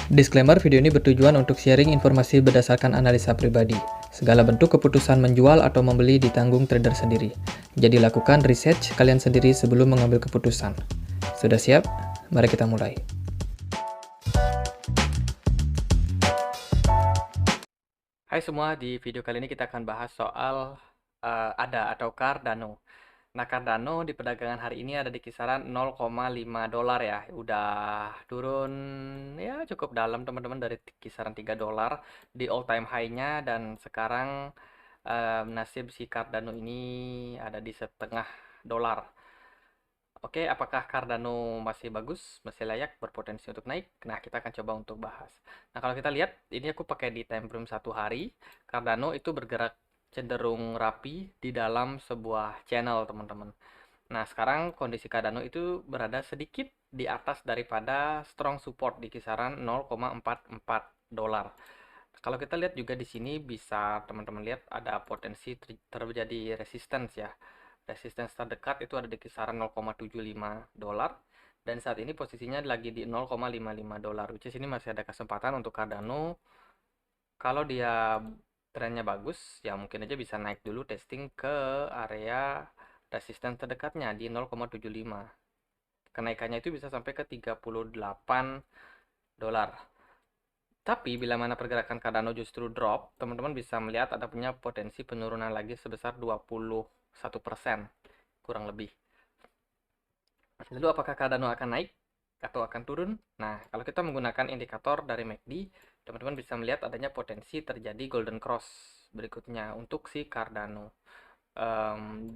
Disclaimer, video ini bertujuan untuk sharing informasi berdasarkan analisa pribadi. Segala bentuk keputusan menjual atau membeli ditanggung trader sendiri. Jadi lakukan research kalian sendiri sebelum mengambil keputusan. Sudah siap? Mari kita mulai. Hai semua, di video kali ini kita akan bahas soal ADA atau Cardano. Nah, Cardano di perdagangan hari ini ada di kisaran 0,5 dolar ya. Udah turun ya cukup dalam teman-teman, dari kisaran 3 dolar di all time high-nya, dan sekarang nasib si Cardano ini ada di setengah dolar. Oke, apakah Cardano masih bagus, masih layak, berpotensi untuk naik? Nah, kita akan coba untuk bahas. Nah, kalau kita lihat, ini aku pakai di time frame 1 hari. Cardano itu bergerak cenderung rapi di dalam sebuah channel, teman-teman. Nah, sekarang kondisi Cardano itu berada sedikit di atas daripada strong support di kisaran 0,44 dolar. Kalau kita lihat juga di sini, bisa teman-teman lihat ada potensi terjadi resistance ya. Resistance terdekat itu ada di kisaran 0,75 dolar, dan saat ini posisinya lagi di 0,55 dolar, which is ini masih ada kesempatan untuk Cardano. Kalau dia trennya bagus, ya mungkin aja bisa naik dulu testing ke area resistance terdekatnya di 0,75. Kenaikannya itu bisa sampai ke 38 dolar. Tapi bila mana pergerakan Cardano justru drop, teman-teman bisa melihat ada punya potensi penurunan lagi sebesar 21%, kurang lebih. Lalu apakah Cardano akan naik atau akan turun? Nah, kalau kita menggunakan indikator dari MACD, teman-teman bisa melihat adanya potensi terjadi golden cross berikutnya untuk si Cardano.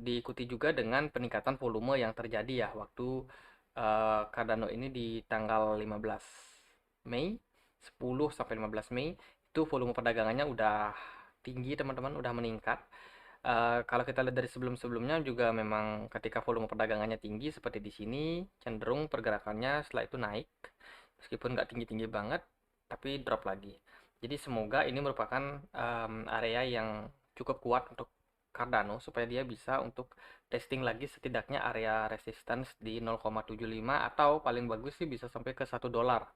Diikuti juga dengan peningkatan volume yang terjadi ya waktu Cardano ini di tanggal 15 Mei, 10 sampai 15 Mei, itu volume perdagangannya udah tinggi teman-teman, udah meningkat. Kalau kita lihat dari sebelum-sebelumnya juga memang ketika volume perdagangannya tinggi seperti di sini, cenderung pergerakannya setelah itu naik, meskipun nggak tinggi-tinggi banget, tapi drop lagi. Jadi semoga ini merupakan area yang cukup kuat untuk Cardano supaya dia bisa untuk testing lagi setidaknya area resistance di 0,75, atau paling bagus sih bisa sampai ke 1 dolar.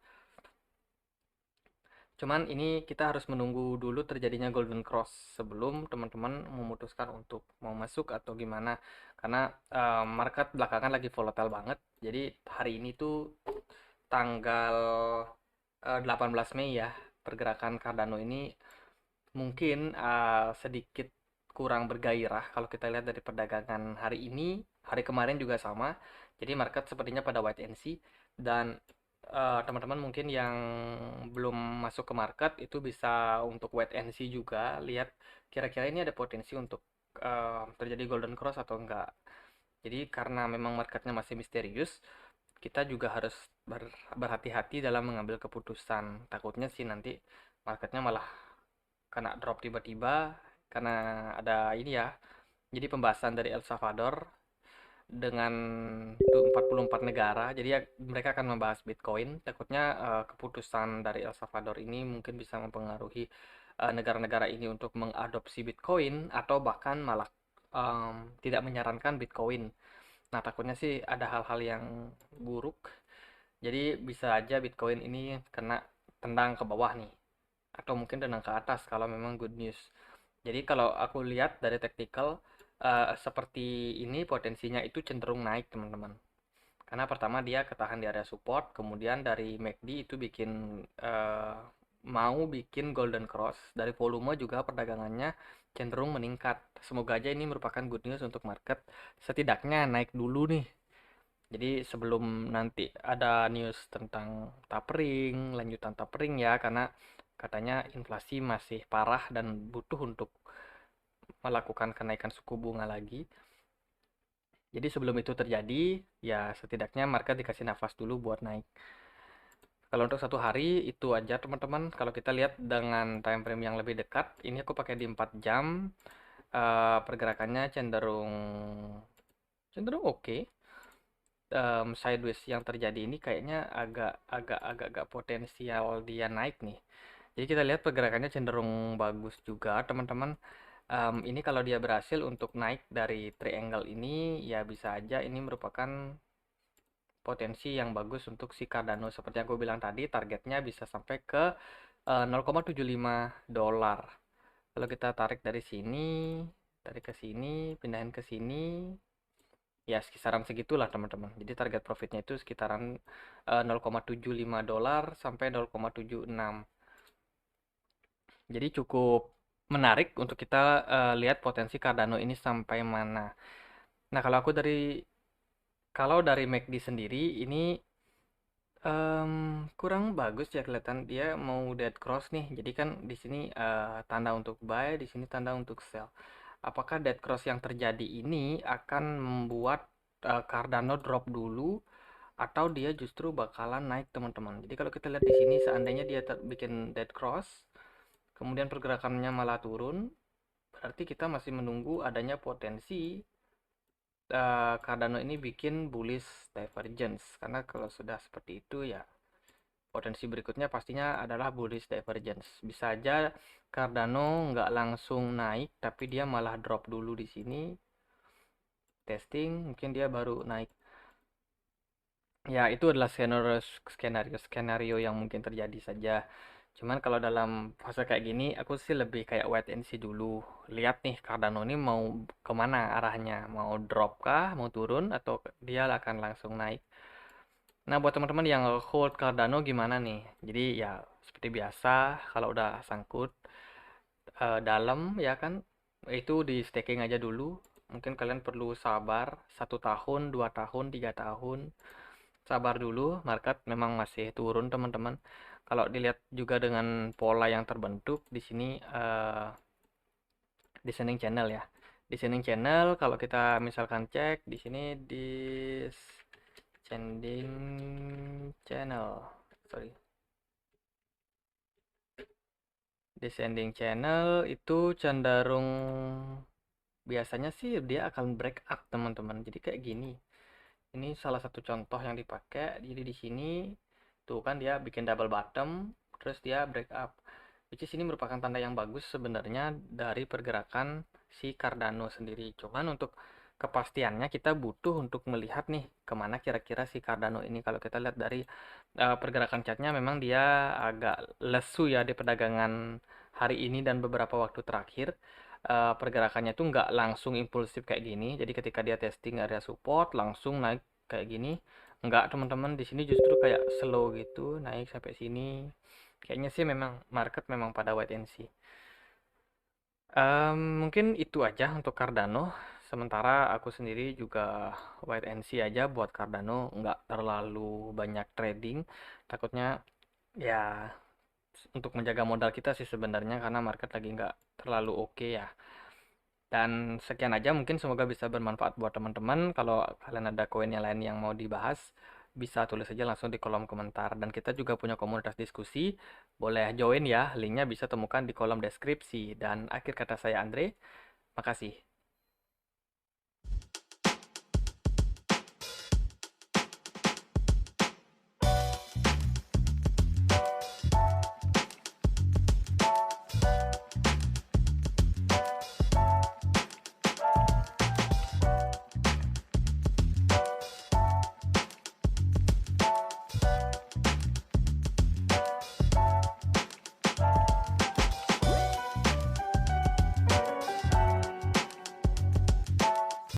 Cuman ini kita harus menunggu dulu terjadinya golden cross sebelum teman-teman memutuskan untuk mau masuk atau gimana. Karena market belakangan lagi volatile banget. Jadi hari ini tuh tanggal 18 Mei ya, pergerakan Cardano ini mungkin sedikit kurang bergairah kalau kita lihat dari perdagangan hari ini. Hari kemarin juga sama. Jadi market sepertinya pada wait and see, dan teman-teman mungkin yang belum masuk ke market itu bisa untuk wait and see juga, lihat kira-kira ini ada potensi untuk terjadi golden cross atau enggak. Jadi karena memang marketnya masih misterius, kita juga harus berhati-hati dalam mengambil keputusan. Takutnya sih nanti marketnya malah kena drop tiba-tiba karena ada ini ya. Jadi pembahasan dari El Salvador dengan 44 negara. Jadi ya, mereka akan membahas Bitcoin. Takutnya keputusan dari El Salvador ini mungkin bisa mempengaruhi negara-negara ini untuk mengadopsi Bitcoin, atau bahkan malah tidak menyarankan Bitcoin. Nah, takutnya sih ada hal-hal yang buruk. Jadi bisa aja Bitcoin ini kena tendang ke bawah nih, atau mungkin tendang ke atas kalau memang good news. Jadi kalau aku lihat dari technical, seperti ini potensinya itu cenderung naik teman-teman. Karena pertama dia ketahan di area support, kemudian dari MACD itu bikin mau bikin golden cross, dari volume juga perdagangannya cenderung meningkat. Semoga aja ini merupakan good news untuk market, setidaknya naik dulu nih. Jadi sebelum nanti ada news tentang tapering, lanjutan tapering ya, karena katanya inflasi masih parah dan butuh untuk melakukan kenaikan suku bunga lagi. Jadi sebelum itu terjadi, ya setidaknya market dikasih nafas dulu buat naik. Kalau untuk 1 hari itu aja teman-teman. Kalau kita lihat dengan time frame yang lebih dekat, ini aku pakai di 4 jam. Pergerakannya cenderung cenderung oke. Sideways yang terjadi ini kayaknya agak potensial dia naik nih. Jadi kita lihat pergerakannya cenderung bagus juga teman-teman. Ini kalau dia berhasil untuk naik dari triangle ini, ya bisa aja ini merupakan potensi yang bagus untuk si Cardano. Seperti yang aku bilang tadi, targetnya bisa sampai ke 0,75 dolar. Kalau kita tarik dari sini, tarik ke sini, pindahin ke sini, ya sekitaran segitulah teman-teman. Jadi target profitnya itu sekitaran 0,75 dolar sampai 0,76. Jadi cukup menarik untuk kita lihat potensi Cardano ini sampai mana. Nah, kalau dari MACD sendiri ini kurang bagus ya, kelihatan dia mau dead cross nih. Jadi kan di sini tanda untuk buy, di sini tanda untuk sell. Apakah dead cross yang terjadi ini akan membuat Cardano drop dulu atau dia justru bakalan naik, teman-teman? Jadi kalau kita lihat di sini, seandainya dia bikin dead cross, kemudian pergerakannya malah turun, berarti kita masih menunggu adanya potensi Cardano ini bikin bullish divergence. Karena kalau sudah seperti itu ya, potensi berikutnya pastinya adalah bullish divergence. Bisa aja Cardano nggak langsung naik, tapi dia malah drop dulu di sini. Testing, mungkin dia baru naik. Ya, itu adalah skenario yang mungkin terjadi saja. Cuman kalau dalam fase kayak gini, aku sih lebih kayak wait and see dulu. Lihat nih, Cardano ini mau kemana arahnya. Mau drop kah, mau turun, atau dia akan langsung naik. Nah, buat teman-teman yang hold Cardano gimana nih? Jadi ya, seperti biasa, kalau udah sangkut dalam ya kan, itu di staking aja dulu. Mungkin kalian perlu sabar 1 tahun, 2 tahun, 3 tahun. Sabar dulu, market memang masih turun teman-teman. Kalau dilihat juga dengan pola yang terbentuk di sini, descending channel ya. Descending channel, kalau kita misalkan cek di sini descending channel, sorry, descending channel itu cenderung biasanya sih dia akan break up teman-teman. Jadi kayak gini. Ini salah satu contoh yang dipakai. Jadi di sini tuh kan dia bikin double bottom, terus dia break up. Which is ini merupakan tanda yang bagus sebenarnya dari pergerakan si Cardano sendiri. Cuman untuk kepastiannya kita butuh untuk melihat nih kemana kira-kira si Cardano ini. Kalau kita lihat dari pergerakan chartnya, memang dia agak lesu ya di perdagangan hari ini dan beberapa waktu terakhir. Pergerakannya tuh nggak langsung impulsif kayak gini. Jadi ketika dia testing area support langsung naik kayak gini. Nggak, teman-teman, di sini justru kayak slow gitu, naik sampai sini. Kayaknya sih memang market memang pada wait and see. Mungkin itu aja untuk Cardano. Sementara aku sendiri juga wait and see aja buat Cardano, nggak terlalu banyak trading. Takutnya ya untuk menjaga modal kita sih sebenarnya, karena market lagi nggak terlalu oke ya. Dan sekian aja, mungkin semoga bisa bermanfaat buat teman-teman. Kalau kalian ada koin yang lain yang mau dibahas, bisa tulis aja langsung di kolom komentar. Dan kita juga punya komunitas diskusi, boleh join ya, linknya bisa temukan di kolom deskripsi. Dan akhir kata saya Andre, makasih.